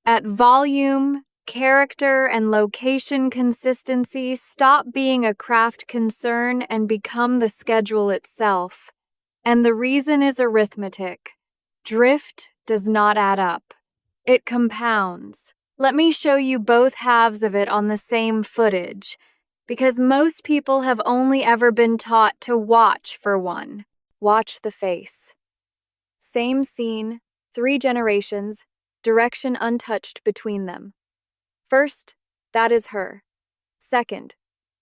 At volume, character and location consistency stop being a craft concern and become the schedule itself. And the reason is arithmetic. Drift does not add up. It compounds. Let me show you both halves of it on the same footage, because most people have only ever been taught to watch for one. Watch the face. Same scene, 3 generations, direction untouched between them. First, that is her. Second,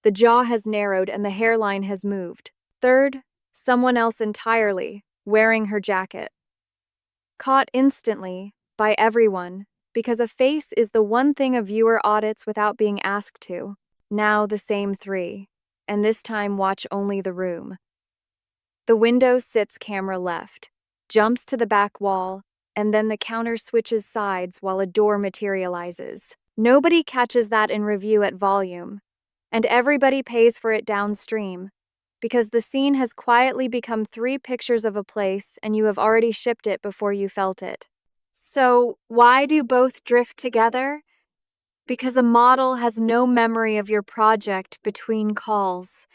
the jaw has narrowed and the hairline has moved. Third, someone else entirely, wearing her jacket. Caught instantly, by everyone, because a face is the one thing a viewer audits without being asked to. Now the same 3, and this time watch only the room. The window sits camera left, jumps to the back wall, and then the counter switches sides while a door materializes. Nobody catches that in review at volume, and everybody pays for it downstream, because the scene has quietly become 3 pictures of a place and you have already shipped it before you felt it. So, why do both drift together? Because a model has no memory of your project between calls.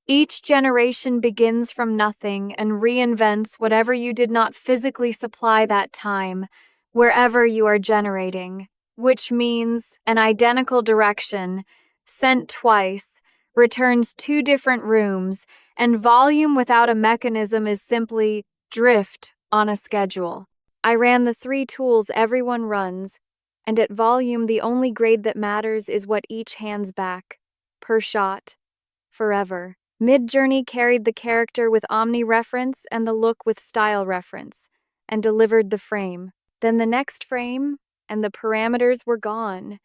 Each generation begins from nothing and reinvents whatever you did not physically supply that time, wherever you are generating, which means an identical direction, sent twice, returns 2 different rooms, and volume without a mechanism is simply drift on a schedule. I ran the 3 tools everyone runs, and at volume the only grade that matters is what each hands back, per shot, forever. Midjourney carried the character with omni-reference and the look with style reference, and delivered the frame. Then the next frame, and the parameters were gone,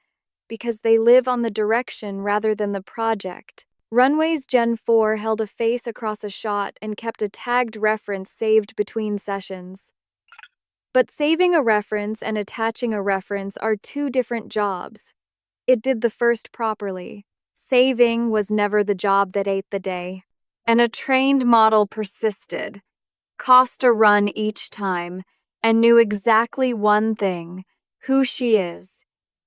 because they live on the direction rather than the project. Runway's Gen-4 held a face across a shot and kept a tagged reference saved between sessions. But saving a reference and attaching a reference are 2 different jobs. It did the first properly. Saving was never the job that ate the day. And a trained model persisted, cost a run each time, and knew exactly one thing, who she is.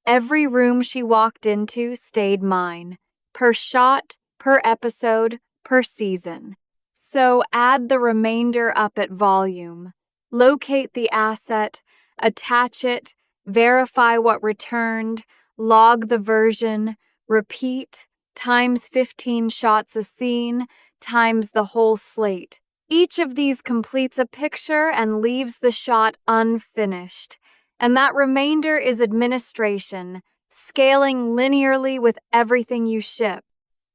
Every room she walked into stayed mine, per shot, per episode, per season. So add the remainder up at volume. Locate the asset, attach it, verify what returned, log the version, repeat, times 15 shots a scene, times the whole slate. Each of these completes a picture and leaves the shot unfinished. And that remainder is administration, scaling linearly with everything you ship,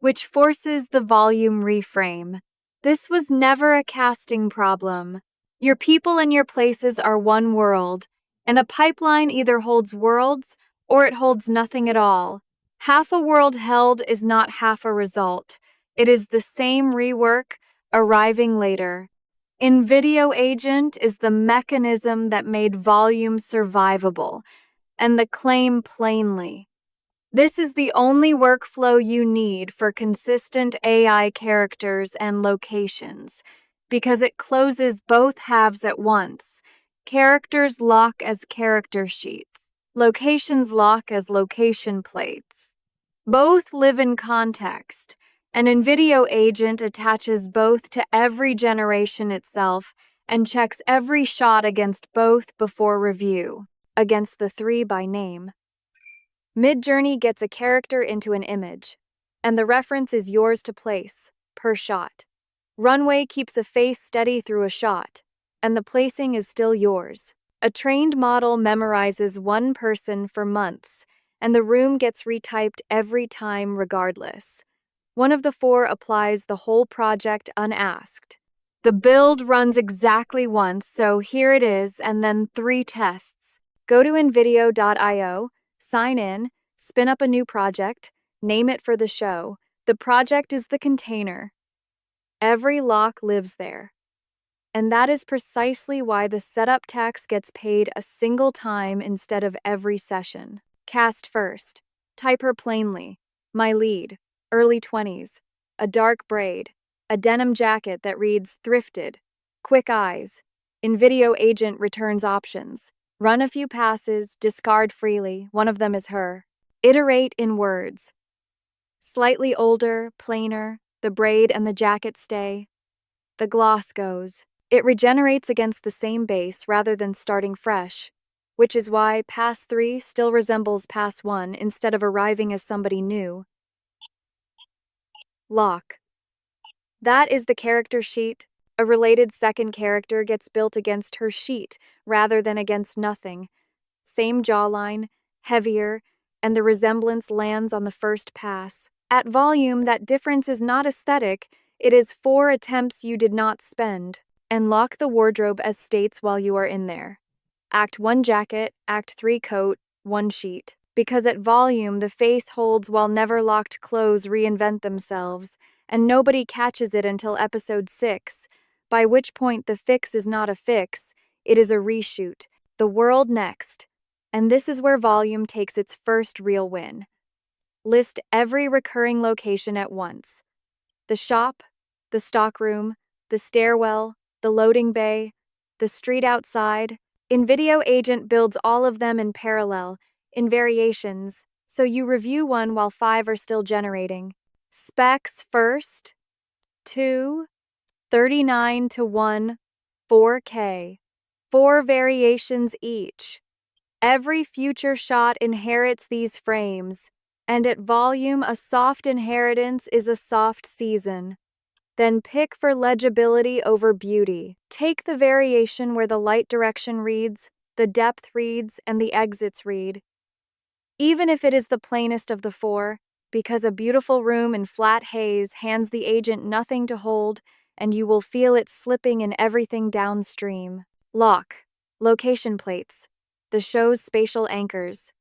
which forces the volume reframe. This was never a casting problem. Your people and your places are one world, and a pipeline either holds worlds or it holds nothing at all. Half a world held is not half a result. It is the same rework, arriving later. Invideo agent is the mechanism that made volume survivable, and the claim plainly. This is the only workflow you need for consistent AI characters and locations, because it closes both halves at once. Characters lock as character sheets. Locations lock as location plates. Both live in context. An invideo agent attaches both to every generation itself and checks every shot against both before review, against the 3 by name. Midjourney gets a character into an image, and the reference is yours to place, per shot. Runway keeps a face steady through a shot, and the placing is still yours. A trained model memorizes one person for months, and the room gets retyped every time regardless. One of the 4 applies the whole project unasked. The build runs exactly once, so here it is, and then 3 tests. Go to invideo.io, sign in, spin up a new project, name it for the show. The project is the container. Every lock lives there. And that is precisely why the setup tax gets paid a single time instead of every session. Cast first. Type her plainly. My lead. Early 20s. A dark braid. A denim jacket that reads thrifted. Quick eyes. Invideo agent returns options. Run a few passes, discard freely, one of them is her. Iterate in words. Slightly older, plainer, the braid and the jacket stay. The gloss goes. It regenerates against the same base rather than starting fresh, which is why Pass 3 still resembles Pass 1 instead of arriving as somebody new. Lock. That is the character sheet. A related second character gets built against her sheet rather than against nothing. Same jawline, heavier, and the resemblance lands on the first pass. At volume, that difference is not aesthetic, it is 4 attempts you did not spend. And lock the wardrobe as states while you are in there. Act 1 jacket, Act 3 coat, 1 sheet. Because at volume, the face holds while never locked clothes reinvent themselves, and nobody catches it until episode 6, by which point the fix is not a fix, it is a reshoot. The world next. And this is where volume takes its first real win. List every recurring location at once. The shop, the stockroom, the stairwell, the loading bay, the street outside. Invideo agent builds all of them in parallel, in variations, so you review one while 5 are still generating. Specs first. 2, 39 to 1, 4K. 4 variations each. Every future shot inherits these frames, and at volume a soft inheritance is a soft season. Then pick for legibility over beauty. Take the variation where the light direction reads, the depth reads, and the exits read. Even if it is the plainest of the 4, because a beautiful room in flat haze hands the agent nothing to hold, and you will feel it slipping in everything downstream. Lock. Location plates. The show's spatial anchors.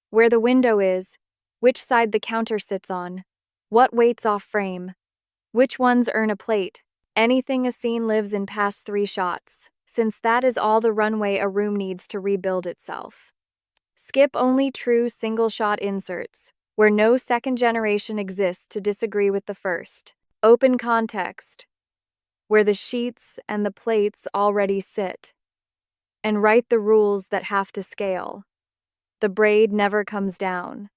Where the window is, which side the counter sits on, what waits off frame. Which ones earn a plate? Anything a scene lives in past 3 shots, since that is all the runway a room needs to rebuild itself. Skip only true single-shot inserts, where no second generation exists to disagree with the first. Open context, where the sheets and the plates already sit. And write the rules that have to scale. The braid never comes down.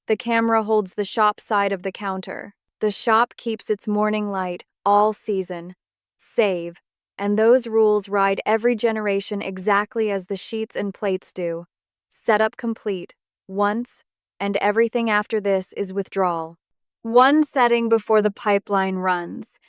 The camera holds the shop side of the counter. The shop keeps its morning light all season. Save. And those rules ride every generation exactly as the sheets and plates do. Setup complete. Once, and everything after this is withdrawal. One setting before the pipeline runs.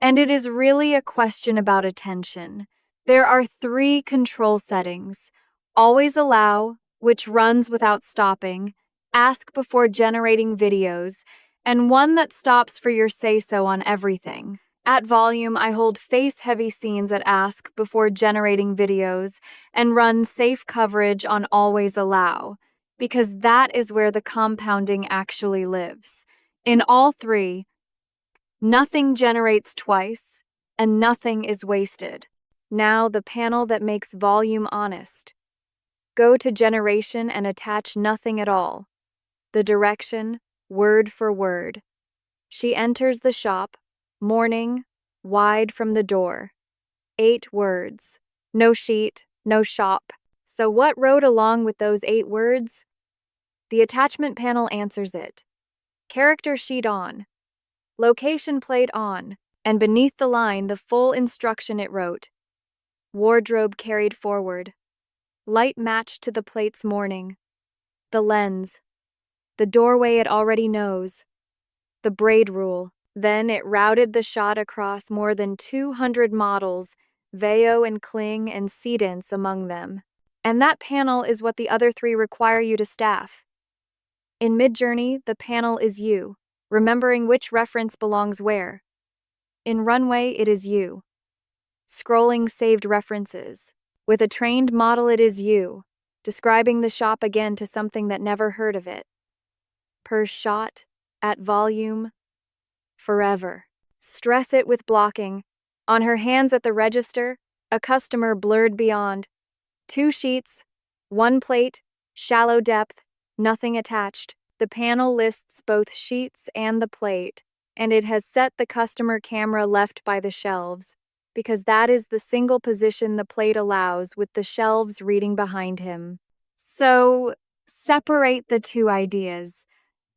And it is really a question about attention. There are 3 control settings. Always allow, which runs without stopping. Ask before generating videos, and one that stops for your say-so on everything. At volume, I hold face-heavy scenes at ask before generating videos, and run safe coverage on always allow, because that is where the compounding actually lives. In all 3, nothing generates twice, and nothing is wasted. Now the panel that makes volume honest. Go to generation and attach nothing at all. The direction, word for word. She enters the shop, morning, wide from the door. 8 words. No sheet, no shop. So what wrote along with those 8 words? The attachment panel answers it. Character sheet on. Location plate on. And beneath the line the full instruction it wrote. Wardrobe carried forward. Light matched to the plate's morning. The lens. The doorway it already knows. The braid rule. Then it routed the shot across more than 200 models, Veo and Kling and Sedence among them. And that panel is what the other 3 require you to staff. In Midjourney, the panel is you, remembering which reference belongs where. In Runway, it is you. Scrolling saved references. With a trained model, it is you, describing the shop again to something that never heard of it. Per shot, at volume, forever. Stress it with blocking. On her hands at the register, a customer blurred beyond. 2 sheets, 1 plate, shallow depth, nothing attached. The panel lists both sheets and the plate, and it has set the customer camera left by the shelves, because that is the single position the plate allows with the shelves reading behind him. So, separate the two ideas.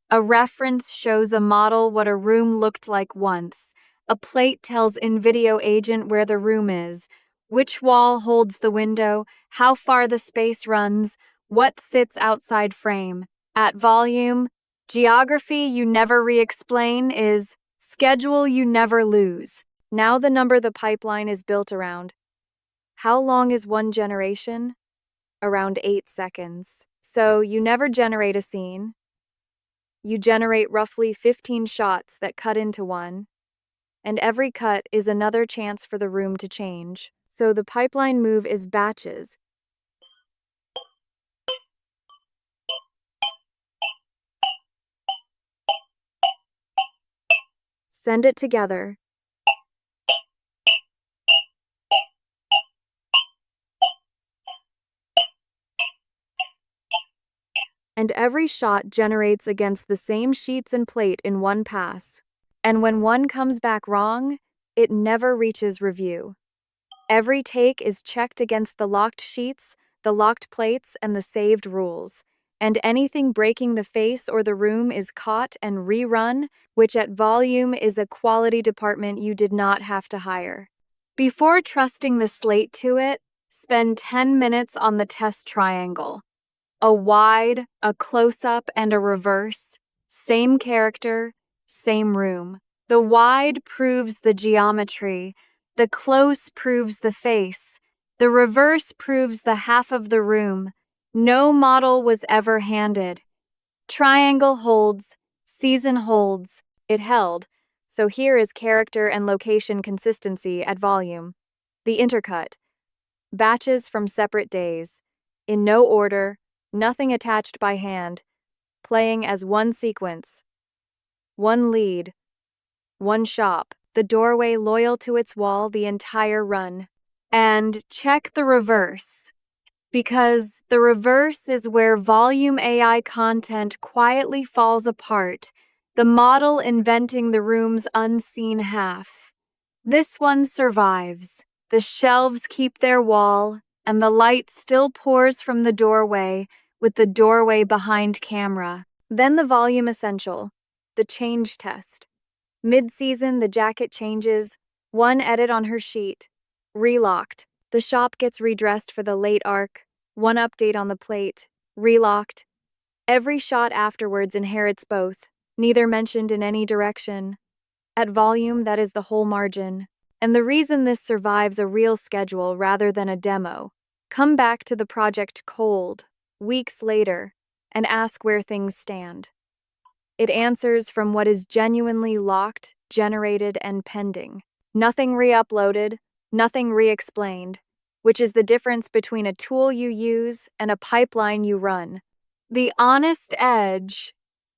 A reference shows a model what a room looked like once. A plate tells invideo agent where the room is, which wall holds the window, how far the space runs, what sits outside frame. At volume, geography you never re-explain is schedule you never lose. Now the number the pipeline is built around. How long is one generation? Around 8 seconds. So you never generate a scene. You generate roughly 15 shots that cut into one, and every cut is another chance for the room to change. So the pipeline move is batches. Send it together. And every shot generates against the same sheets and plate in one pass. And when one comes back wrong, it never reaches review. Every take is checked against the locked sheets, the locked plates, and the saved rules. And anything breaking the face or the room is caught and rerun, which at volume is a quality department you did not have to hire. Before trusting the slate to it, spend 10 minutes on the test triangle. A wide, a close-up, and a reverse. Same character, same room. The wide proves the geometry. The close proves the face. The reverse proves the half of the room. No model was ever handed. Triangle holds. Season holds. It held. So here is character and location consistency at volume. The intercut. Batches from separate days. In no order. Nothing attached by hand, playing as one sequence, one lead, one shop, the doorway loyal to its wall the entire run. And check the reverse, because the reverse is where volume AI content quietly falls apart, the model inventing the room's unseen half. This one survives. The shelves keep their wall, and the light still pours from the doorway, with the doorway behind camera. Then the volume essential, the change test. Mid-season, the jacket changes, one edit on her sheet, relocked. The shop gets redressed for the late arc, one update on the plate, relocked. Every shot afterwards inherits both, neither mentioned in any direction. At volume, that is the whole margin. And the reason this survives a real schedule rather than a demo. Come back to the project cold, weeks later, and ask where things stand. It answers from what is genuinely locked, generated, and pending. Nothing re-uploaded, nothing re-explained, which is the difference between a tool you use and a pipeline you run. The honest edge.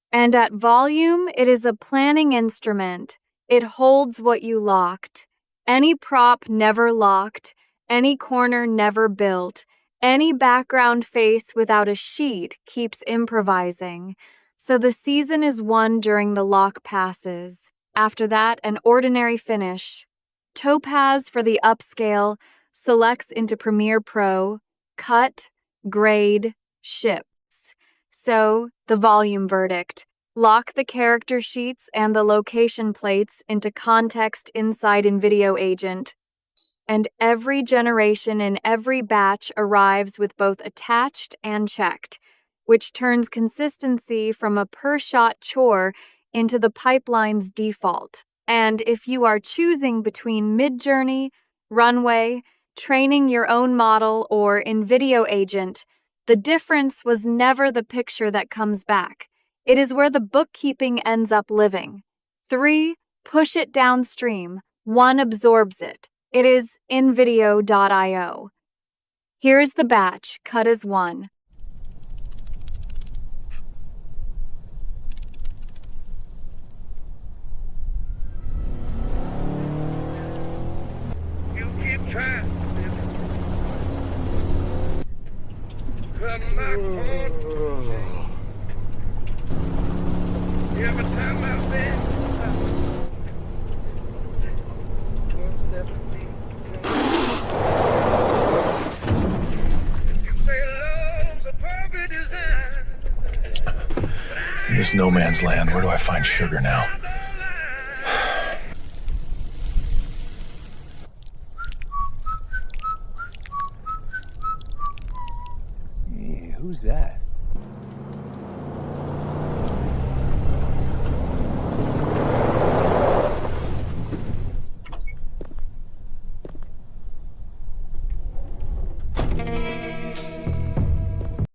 And at volume, it is a planning instrument. It holds what you locked. Any prop never locked, any corner never built. Any background face without a sheet keeps improvising. So the season is won during the lock passes. After that, an ordinary finish. Topaz for the upscale, selects into Premiere Pro, cut, grade, ships. So, the volume verdict. Lock the character sheets and the location plates into context inside invideo agent. And every generation in every batch arrives with both attached and checked, which turns consistency from a per-shot chore into the pipeline's default. And if you are choosing between Midjourney, Runway, training your own model, or invideo agent, the difference was never the picture that comes back. It is where the bookkeeping ends up living. 3. Push it downstream. 1. Absorbs it. It is invideo.io. Here is the batch, cut as 1. You keep trying. Come back home. Every time I bend, one step a day. this no man's land. Where do I find sugar now? Hey, who's that?